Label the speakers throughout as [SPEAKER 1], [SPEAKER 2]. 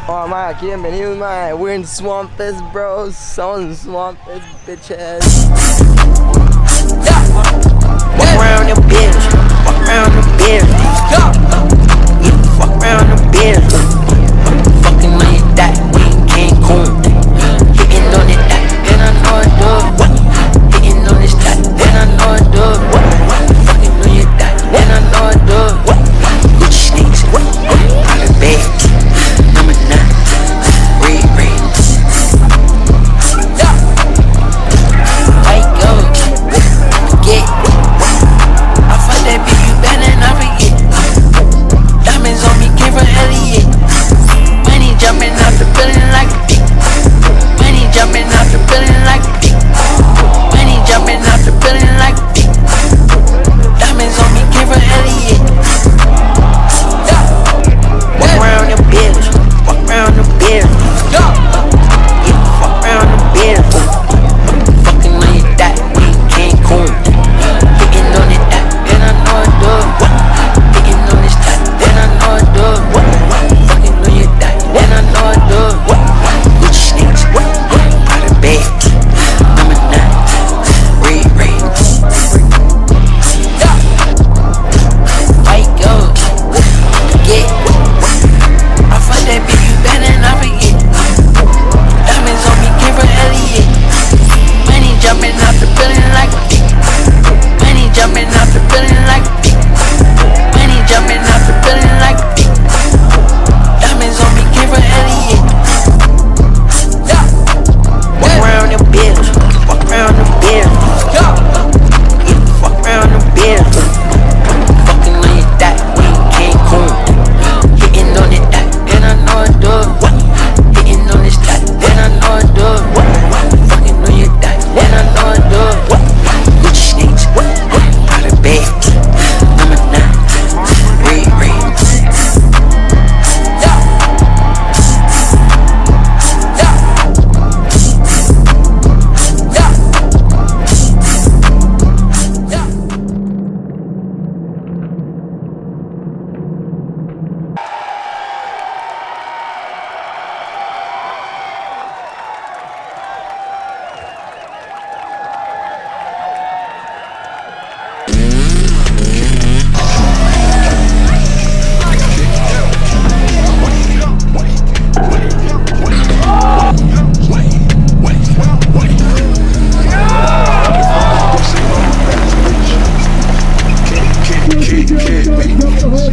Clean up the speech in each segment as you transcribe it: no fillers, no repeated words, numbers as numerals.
[SPEAKER 1] Oh, man, aquí bienvenidos, man. We're in Swampfest, bro. Someone's in Swampfest, bitch ass. Yeah.
[SPEAKER 2] Walk around the bitch. Walk around the bitch. Yeah, walk around the bitch. Fucking on your dot, we in Cancun. Hitting on it, and I know it do. Hitting on this dot, and I know it do. Fucking on your dot, and I know it do. Gucci sneaks, out of bed. Number 9, red. White gold, forget. I fuck that bitch, you better not forget. Diamonds on me, came from Elliot. Money jumping out the building like a dick. Money jumping out the building like a dick. Money jumping out the building like a dick. Diamonds on me, came from Elliot. Walk around the bitch. Walk around the bitch. Yeah, walk around the bitch. Fucking on your dot, we in Cancun. Hitting on it dot, and I know it do. Hitting on this dot, and I know it do. Fucking on your dot, and I know it do. Gucci sneaks, out of bed. Number 9, red. White gold, forget. I fuck that bitch, you better not forget. Diamonds on me, came from Elliot. Money jumping out the building like a dick. Money jumping out the building like a dick. Money jumping out the building like a dick. Diamonds on me, came from Elliot. Walk around the bitch. Walk around the bitch. Yeah, walk around the bitch. Fucking on your dot, we in Cancun. Hitting on it dot, and I know it do. Hitting on this dot, and I know it do. Fucking on your dot, and I know it do. Gucci sneaks, out of bed. Number 9, red.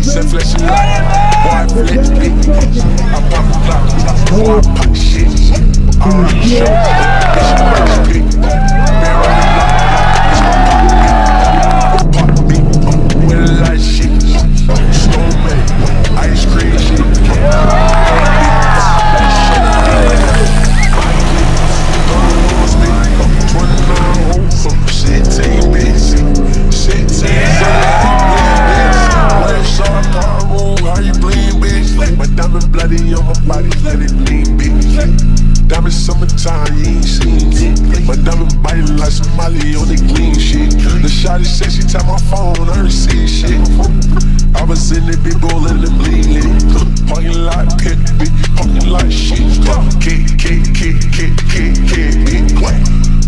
[SPEAKER 3] Set flesh and boy, flex me. I pop a clock, boy, I pop shit. I run the show, bitch, I run the street. Been running block, pop me, with a lot of shit. Stone man, ice cream shit. Bloody on my body, let it bleed, bitch. Diamond summertime, you ain't seen it. My diamond biting like Somali on the clean shit. The shawty said she tapped my phone, I ain't see shit. I was in the big bowl and the bleeding. Parking lot, pit, bitch, parking lot shit. Bitch.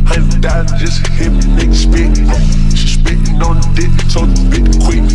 [SPEAKER 3] $100 just hit me, nigga spit. She spitting on the dick, told the bitch to quit.